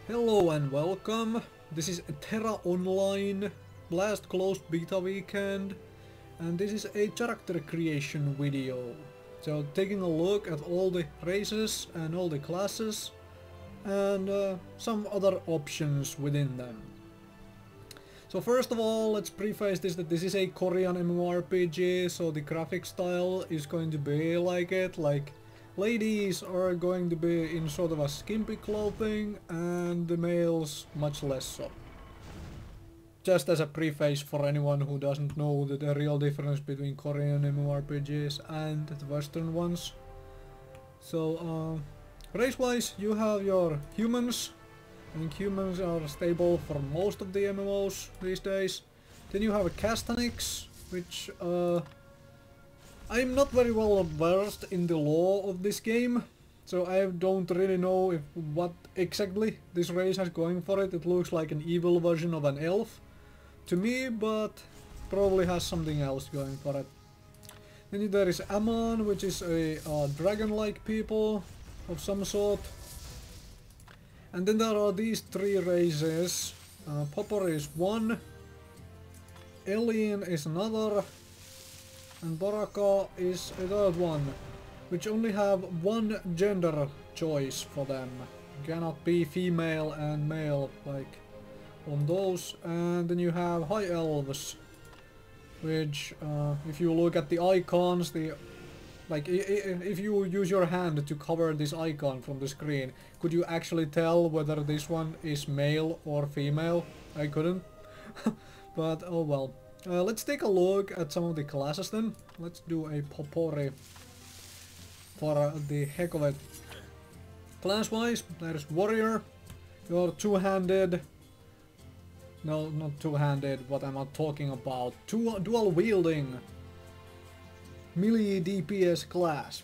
Hello and welcome. This is TERA Online last closed beta weekend, and this is a character creation video. So taking a look at all the races and all the classes and some other options within them. So first of all, let's preface this that this is a Korean MMORPG, so the graphic style is going to be like it, like ladies are going to be in sort of a skimpy clothing and the males much less so. Just as a preface for anyone who doesn't know the real difference between Korean MMORPGs and the Western ones. So race-wise you have your humans. I think humans are stable for most of the MMOs these days. Then you have a Castanics, which I'm not very well versed in the lore of this game, so I don't really know what exactly this race has going for it. It looks like an evil version of an elf to me, but probably has something else going for it. Then there is Amon, which is a dragon-like people of some sort. And then there are these three races. Popper is one, Alien is another, and Baraka is a third one, which only have one gender choice for them. Cannot be female and male like on those. And then you have High Elves, which if you look at the icons, if you use your hand to cover this icon from the screen, could you actually tell whether this one is male or female? I couldn't. But oh well. Let's take a look at some of the classes then. Let's do a potpourri for the heck of it. Class-wise, there's Warrior, your two-handed... No, not two-handed, what am I talking about? Dual-wielding melee DPS class.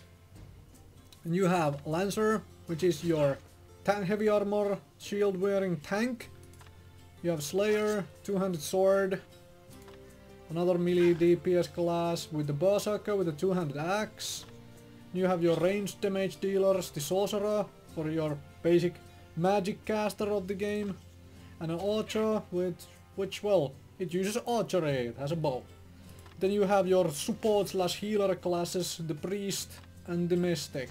And you have Lancer, which is your heavy armor, shield-wearing tank. You have Slayer, two-handed sword. Another melee DPS class with the Berserker with a two-handed axe. You have your ranged damage dealers, the Sorcerer, for your basic magic caster of the game. And an Archer, which, well, it uses archery, it has a bow. Then you have your support slash healer classes, the Priest and the Mystic.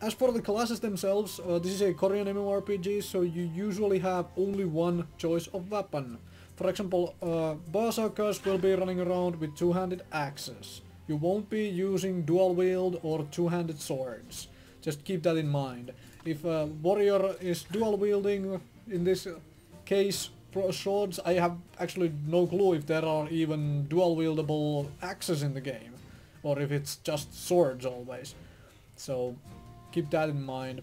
As for the classes themselves, this is a Korean MMORPG, so you usually have only one choice of weapon. For example, Berserkers will be running around with two-handed axes. You won't be using dual wield or two-handed swords. Just keep that in mind. If a warrior is dual wielding, in this case swords, I have actually no clue if there are even dual wieldable axes in the game. Or if it's just swords always. So keep that in mind.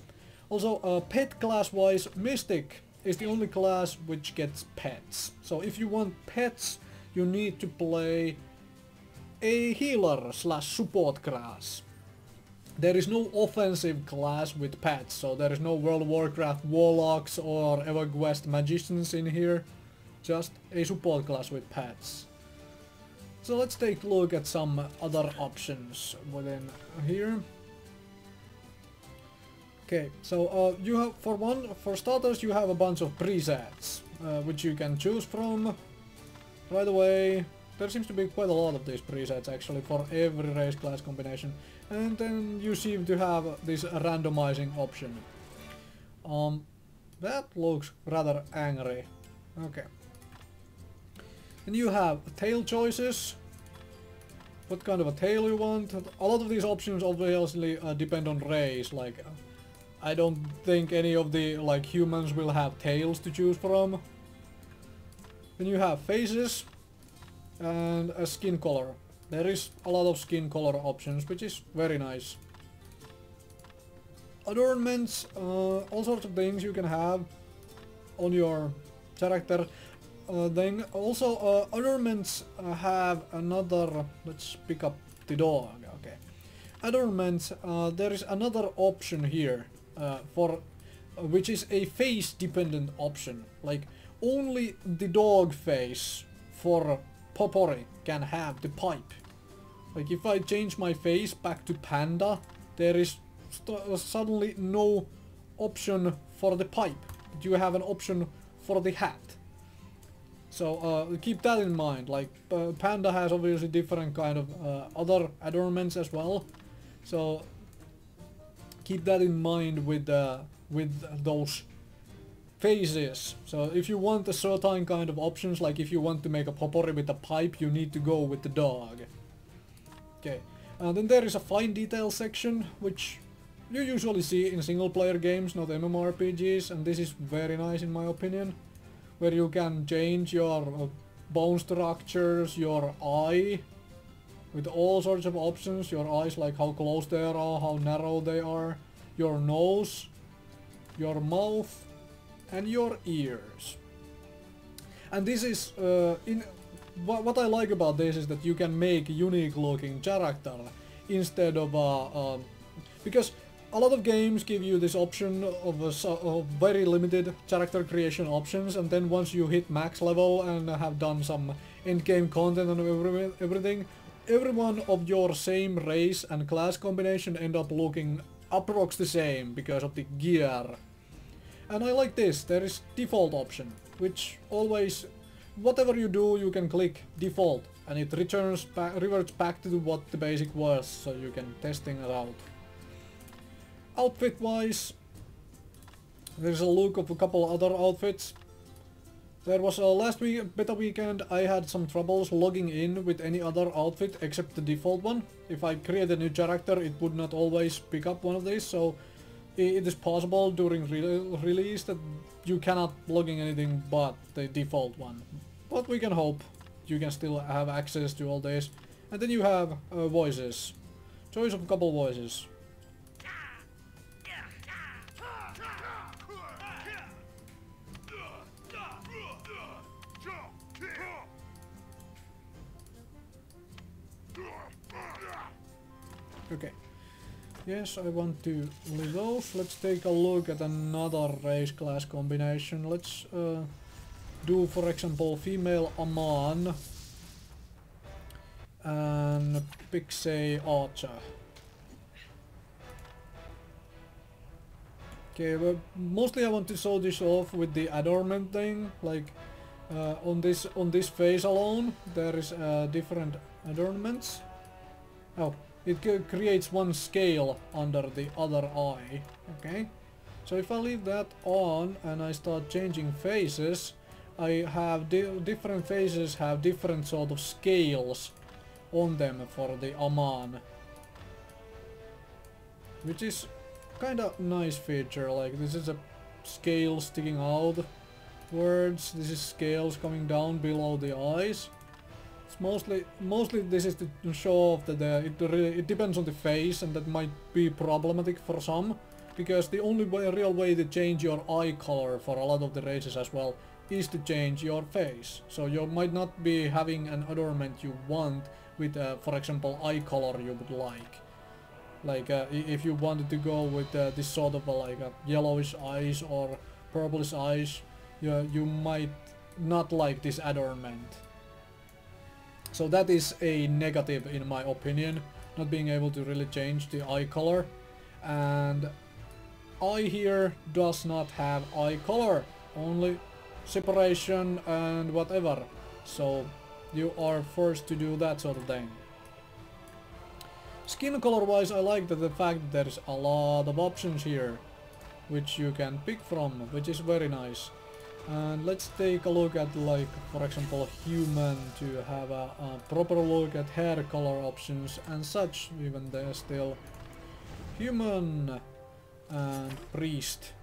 Also, pet class wise, Mystic is the only class which gets pets. So if you want pets, you need to play a healer slash support class. There is no offensive class with pets, so there is no World of Warcraft warlocks or EverQuest magicians in here. Just a support class with pets. So let's take a look at some other options within here. Okay, so you have for starters you have a bunch of presets which you can choose from. Right away, there seems to be quite a lot of these presets actually for every race class combination, and then you seem to have this randomizing option. That looks rather angry. Okay. Then you have tail choices. What kind of a tail you want? A lot of these options obviously depend on race. Like, I don't think any of the humans will have tails to choose from. Then you have faces and a skin color. There is a lot of skin color options, which is very nice. Adornments, all sorts of things you can have on your character. Then also adornments have another. Let's pick up the dog. Okay, adornments. There is another option here which is a face dependent option. Like only the dog face for Popori can have the pipe. Like if I change my face back to panda, there is suddenly no option for the pipe, but you have an option for the hat. So keep that in mind. Like Panda has obviously different kind of other adornments as well. So keep that in mind with those phases. So if you want a certain kind of options, like if you want to make a potpourri with a pipe, you need to go with the dog. Okay, and then there is a fine detail section, which you usually see in single player games, not MMORPGs, and this is very nice in my opinion, where you can change your bone structures, your eye, with all sorts of options. Your eyes, like how close they are, how narrow they are, your nose, your mouth, and your ears. And this is what I like about this is that you can make unique looking character instead of because a lot of games give you this option of very limited character creation options, and then once you hit max level and have done some end game content and everything, everyone of your same race and class combination end up looking approx the same because of the gear. And I like this, there is default option, which always, whatever you do, you can click default and it reverts back to what the basic was, so you can testing it out. Outfit wise, there's a look of a couple other outfits. There was last week, beta weekend, I had some troubles logging in with any other outfit except the default one. If I create a new character, it would not always pick up one of these, so it is possible during release that you cannot log in anything but the default one. But we can hope you can still have access to all this. And then you have voices. Choice of a couple voices. Okay. Yes, I want to leave those. Let's take a look at another race class combination. Let's do, for example, female Aman and pick, say, Archer. Okay, well, mostly I want to show this off with the adornment thing. Like on this face alone, there is different adornments. Oh. It creates one scale under the other eye, okay? So if I leave that on and I start changing faces, I have different faces have different sort of scales on them for the Aman. Which is kinda nice feature, like this is a scale sticking outwards, this is scales coming down below the eyes. Mostly this is to show off that it depends on the face, and that might be problematic for some, because the only real way to change your eye color for a lot of the races as well is to change your face. So you might not be having an adornment you want with, for example, eye color you would like. Like if you wanted to go with this sort of like yellowish eyes or purplish eyes, you might not like this adornment. So that is a negative in my opinion, not being able to really change the eye color. And eye here does not have eye color, only separation and whatever. So you are forced to do that sort of thing. Skin color wise, I like the fact that there is a lot of options here, which you can pick from, which is very nice. And let's take a look at, like, for example, human, to have a proper look at hair color options and such. Even there's still human and priest.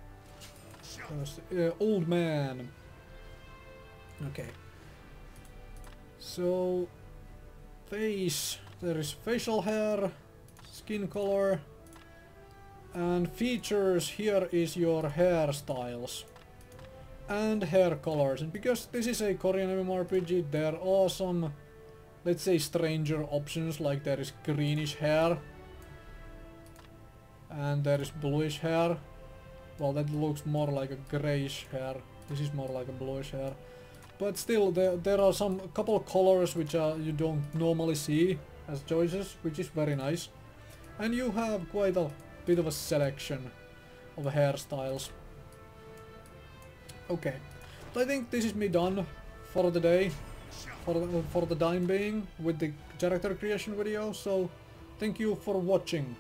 Old man. Okay. So face, there is facial hair, skin color, and features. Here is your hairstyles and hair colors. And because this is a Korean MMORPG, there are some, let's say, stranger options, like there is greenish hair and there is bluish hair. Well, that looks more like a grayish hair. This is more like a bluish hair. But still, there are some couple colors which you don't normally see as choices, which is very nice. And you have quite a bit of a selection. of hairstyles. Okay, but I think this is me done for the day, for the time being, with the character creation video, so thank you for watching.